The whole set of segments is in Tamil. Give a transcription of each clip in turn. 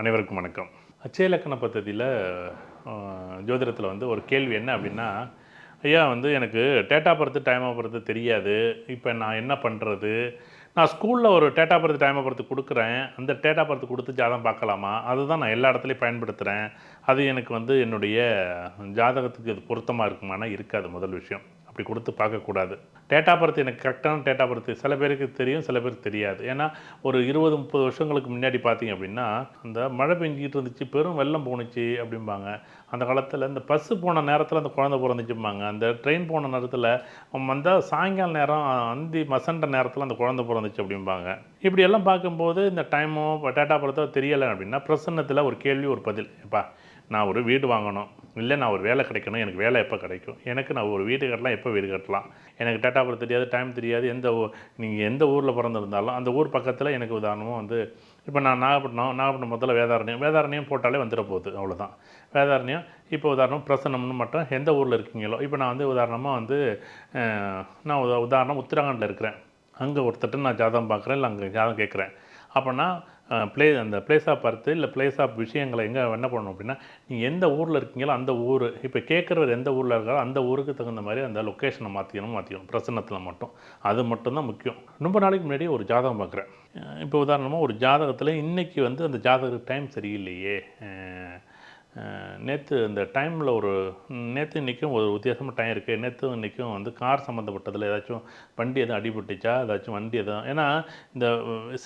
அனைவருக்கும் வணக்கம். அட்சய இலக்கண பద్ధதியில் ஜோதிடத்தில் வந்து ஒரு கேள்வி என்ன அப்படின்னா, ஐயா வந்து எனக்கு date of birth, time of birth தெரியாது. இப்போ நான் என்ன பண்ணுறது? நான் ஸ்கூலில் ஒரு date of birth, time of birth குடுக்குறேன். அந்த டேட் ஆஃப் பர்த் குடுத்து ஜாதகம் பார்க்கலாமா? அதுதான் நான் எல்லா இடத்துலயும் பயன்படுத்துகிறேன். அது எனக்கு வந்து என்னுடைய ஜாதகத்துக்கு அது பொருத்தமா இருக்குமானா, இருக்காது முதல் விஷயம். அப்படி கொடுத்து பார்க்கக்கூடாது. டேட் ஆஃப் பர்த் எனக்கு கரெக்டான டேட் ஆஃப் பர்த் சில பேருக்கு தெரியும், சில பேருக்கு தெரியாது. ஏன்னா ஒரு 20, 30 வருஷங்களுக்கு முன்னாடி பார்த்தீங்க அப்படின்னா, அந்த மழை பெஞ்சிக்கிட்டு இருந்துச்சு, பெரும் வெள்ளம் போணுச்சு அப்படிம்பாங்க. அந்த காலத்தில் இந்த பஸ்ஸு போன நேரத்தில் அந்த குழந்தை பொறந்துச்சும்பாங்க. அந்த ட்ரெயின் போன நேரத்தில் வந்தா சாயங்கால நேரம் அந்தி மசண்ட நேரத்தில் அந்த குழந்தை பொறந்துச்சு அப்படிம்பாங்க. இப்படியெல்லாம் பார்க்கும்போது இந்த டைமோ டேட் ஆஃப் பர்த்தோ தெரியலை அப்படின்னா, பிரசன்னத்தில் ஒரு கேள்வி ஒரு பதில். எப்பா நான் ஒரு வீடு வாங்கணும், இல்லை நான் ஒரு வேலை கிடைக்கணும், எனக்கு வேலை எப்போ கிடைக்கும், எனக்கு நான் ஒரு வீடு கட்டலாம், எப்போ வீடு கட்டலாம், எனக்கு டேட் ஆஃப் பர்த் தெரியாது, டைம் தெரியாது, நீங்கள் எந்த ஊரில் பிறந்திருந்தாலும் அந்த ஊர் பக்கத்தில் எனக்கு உதாரணமாக வந்து இப்போ நான் நாகப்பட்டினம் முதல்ல வேதாரண்யம் போட்டாலே வந்துட போகுது, அவ்வளோதான். வேதாரண்யம் இப்போ உதாரணம் பிரசன்னம்னு மட்டும் எந்த ஊரில் இருக்கீங்களோ, இப்போ நான் வந்து உதாரணமாக வந்து நான் உதாரணம் உத்தரகாண்டில் இருக்கிறேன், அங்கே ஒருத்தட்ட நான் ஜாதகம் பார்க்குறேன், இல்லை அங்கே ஜாதகம் கேட்குறேன். அப்போனா அந்த பிளேஸ் ஆஃப் பர்த் இல்லை பிளேஸ் ஆஃப் விஷயங்களை எங்கே என்ன பண்ணணும் அப்படின்னா, நீங்கள் எந்த ஊரில் இருக்கீங்களோ அந்த ஊர், இப்போ கேட்குறவர் எந்த ஊரில் இருக்காரோ அந்த ஊருக்கு தகுந்த மாதிரி அந்த லொக்கேஷனை மாற்றிக்கணும் பிரசன்னத்தில் மட்டும். அது மட்டும்தான் முக்கியம். ரொம்ப நாளைக்கு முன்னாடி ஒரு ஜாதகம் பார்க்குறேன். இப்போ உதாரணமாக ஒரு ஜாதகத்தில் இன்றைக்கி வந்து அந்த ஜாதகத்துக்கு டைம் சரியில்லையே, நேற்று இந்த டைமில் நேற்று இன்றைக்கும் ஒரு வித்தியாசமாக டைம் இருக்குது, நேற்று இன்றைக்கும் வந்து கார் சம்மந்தப்பட்டதில் ஏதாச்சும் வண்டி எதுவும் அடிபட்டுச்சா, ஏதாச்சும் வண்டி எதுவும், ஏன்னா இந்த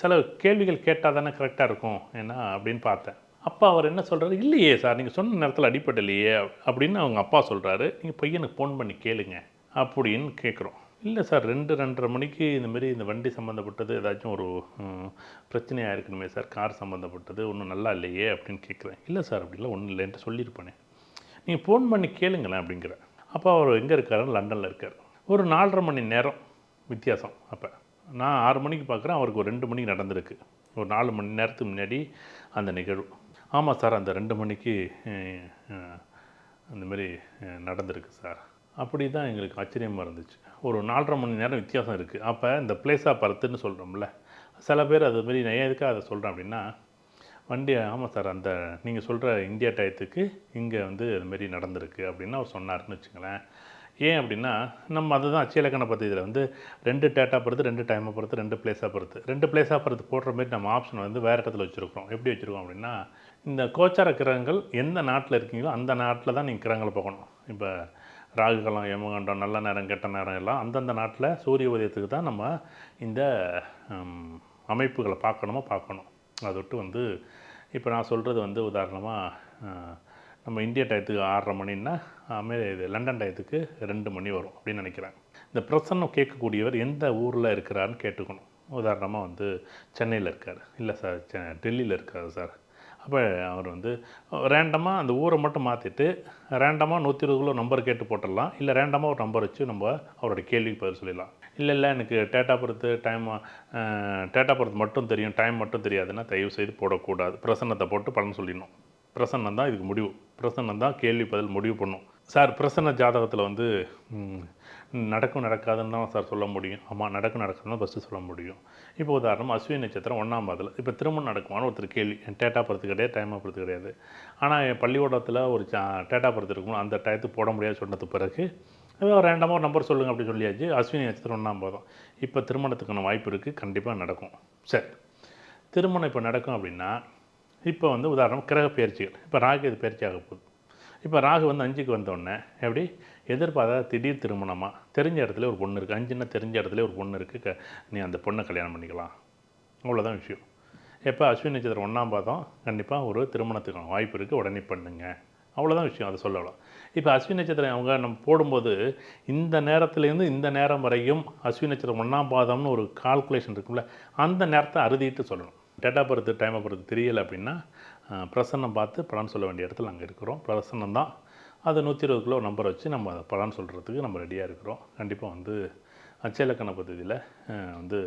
சில கேள்விகள் கேட்டால் தானே கரெக்டாக இருக்கும் ஏன்னா அப்படின்னு பார்த்தேன். அப்பா அவர் என்ன சொல்கிறாரு, இல்லையே சார் நீங்கள் சொன்ன நேரத்தில் அடிபடலையே அப்படின்னு அவங்க அப்பா சொல்கிறாரு. நீங்கள் பையனுக்கு ஃபோன் பண்ணி கேளுங்க அப்படின்னு கேட்குறோம். இல்லை சார் 2-2:30 மணிக்கு இந்தமாரி இந்த வண்டி சம்மந்தப்பட்டது ஏதாச்சும் ஒரு பிரச்சனையாக இருக்கணுமே சார், கார் சம்மந்தப்பட்டது ஒன்றும் நல்லா இல்லையே அப்படின்னு கேட்குறேன். இல்லை சார் அப்படிலாம் ஒன்றும் இல்லைன்ட்டு சொல்லியிருப்பானே, நீங்கள் ஃபோன் பண்ணி கேளுங்களேன் அப்படிங்கிற. அப்போ அவர் எங்கே இருக்காரு, லண்டனில் இருக்கார். ஒரு 4:30 மணி நேரம் வித்தியாசம். அப்போ நான் 6 மணிக்கு பார்க்குறேன், அவருக்கு ஒரு 2 மணிக்கு நடந்திருக்கு. ஒரு 4 மணி நேரத்துக்கு முன்னாடி அந்த நிகழ்வு. ஆமாம் சார், அந்த 2 மணிக்கு அந்தமாரி நடந்திருக்கு சார். அப்படி தான் எங்களுக்கு ஆச்சரியமாக இருந்துச்சு. ஒரு 4:30 மணி நேரம் வித்தியாசம் இருக்குது. அப்போ இந்த பிளேஸ் ஆஃப் பர்த்துன்னு சொல்கிறோம்ல, சில பேர் அதுமாரி நான் எதுக்காக அதை சொல்கிறேன் அப்படின்னா, வண்டி ஆமாம் சார் அந்த நீங்கள் சொல்கிற இந்தியா டயத்துக்கு இங்கே வந்து அதுமாரி நடந்திருக்கு அப்படின்னு அவர் சொன்னார்னு வச்சுங்களேன். ஏன் அப்படின்னா, நம்ம அதுதான் அட்சய இலக்கண பద్ధதியில் வந்து 2 date of birth, 2 time of birth, 2 place of birth, 2 place of birth போடுற மாதிரி நம்ம ஆப்ஷன் வந்து வேறு இடத்துல வச்சுருக்கோம். எப்படி வச்சுருக்கோம் அப்படின்னா, இந்த கோச்சார கிரகங்கள் எந்த நாட்டில் இருக்கீங்களோ அந்த நாட்டில் தான் நீங்கள் கிரகங்களை பார்க்கணும். இப்போ ராகுகாலம், யமகண்டம், நல்ல நேரம், கெட்ட நேரம் எல்லாம் அந்தந்த நாட்டில் சூரிய உதயத்துக்கு தான் நம்ம இந்த அமைப்புகளை பார்க்கணும். அதை விட்டு வந்து இப்போ நான் சொல்கிறது வந்து உதாரணமாக நம்ம இந்தியா டயத்துக்கு 6:30 மணின்னா இது லண்டன் டயத்துக்கு 2 மணி வரும் அப்படின்னு நினைக்கிறேன். இந்த பிரசன்னம் கேட்கக்கூடியவர் எந்த ஊரில் இருக்கிறாருன்னு கேட்டுக்கணும். உதாரணமாக வந்து சென்னையில் இருக்கார், இல்லை சார் டெல்லியில் இருக்கார் சார். அப்போ அவர் வந்து ரேண்டமாக அந்த ஊரை மட்டும் மாற்றிட்டு ரேண்டமாக 120 நம்பர் கேட்டு போட்டுடலாம், இல்லை ரேண்டமாக ஒரு நம்பர் வச்சு நம்ம அவருடைய கேள்விக்கு பதில் சொல்லிடலாம். இல்லை எனக்கு date of birth, date of birth மட்டும் தெரியும், டைம் மட்டும் தெரியாதுன்னா தயவு செய்து போடக்கூடாது. பிரசன்னத்தை போட்டு பலன் சொல்லிடணும். பிரசன்னம் தான் இதுக்கு முடிவு. பிரசன்னம் தான் கேள்வி பதில் முடிவு பண்ணும். சார் பிரசன்ன ஜாதகத்தில் வந்து நடக்கும் நடக்காதுன்னு தான் சார் சொல்ல முடியும். ஆமாம், நடக்காதுன்னு ஃபஸ்ட்டு சொல்ல முடியும். இப்போ உதாரணம் அஸ்வினி நட்சத்திரம் 1ஆம் பாதத்தில் இப்போ திருமணம் நடக்குமான்னு ஒருத்தர் கேள்வி. என் டேட் ஆஃப் பர்த் கிடையாது, டைம் ஆஃப் பர்த் கிடையாது. ஆனால் என் பள்ளிக்கூடத்தில் ஒரு டேட் ஆஃப் பர்த் இருக்குமோ அந்த டயத்துக்கு போட முடியாது சொன்னது பிறகு ரேண்டமாக ஒரு நம்பர் சொல்லுங்கள் அப்படி சொல்லியாச்சு. அஸ்வினி நட்சத்திரம் 1ஆம் பாதம். இப்போ திருமணத்துக்கான வாய்ப்பு இருக்குது, கண்டிப்பாக நடக்கும். சரி, திருமணம் இப்போ நடக்கும் அப்படின்னா, இப்போ வந்து உதாரணம் கிரக பயிற்சிகள். இப்போ ராகு இது பயிற்சி ஆக போகுது. இப்போ ராகு வந்து 5க்கு வந்தோடனே எப்படி எதிர்பார்த்த திடீர் திருமணமாக தெரிஞ்ச இடத்துல ஒரு பொண்ணு இருக்குது, 5ன்னா தெரிஞ்ச இடத்துல ஒரு பொண்ணு இருக்குது, நீ அந்த பொண்ணை கல்யாணம் பண்ணிக்கலாம். அவ்வளோதான் விஷயம். எப்போ அஸ்வினி நட்சத்திரம் 1ஆம் பாதம் கண்டிப்பாக ஒரு திருமணத்துக்கான வாய்ப்பு இருக்குது, உடனே பண்ணுங்க. அவ்வளோதான் விஷயம், அதை சொல்லலாம். இப்போ அஸ்வினி நட்சத்திரம் அவங்க நம்ம போடும்போது இந்த நேரத்துலேருந்து இந்த நேரம் வரையும் அஸ்வினி நட்சத்திரம் 1ஆம் பாதம்னு ஒரு கால்குலேஷன் இருக்கும்ல, அந்த நேரத்தை அறுதிட்டு சொல்லணும். Date of birth, time of birth தெரியலை அப்படின்னா பிரசன்னம் பார்த்து பலன் சொல்ல வேண்டிய இடத்துல நாங்கள் இருக்கிறோம். பிரசன்னம் தான் அது 120 கிலோ நம்பர் வச்சு நம்ம அதை பலன் சொல்கிறதுக்கு நம்ம ரெடியாக இருக்கிறோம். கண்டிப்பாக வந்து அட்சய இலக்கண பద్ధதியில் வந்து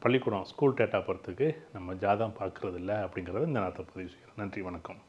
பள்ளிக்கூடம் ஸ்கூல் டேட் ஆஃப் பர்த்துக்கு நம்ம ஜாதகம் பார்க்குறதில்ல அப்படிங்கிறத இந்த நேரத்தை பதிவு செய்கிறோம். நன்றி, வணக்கம்.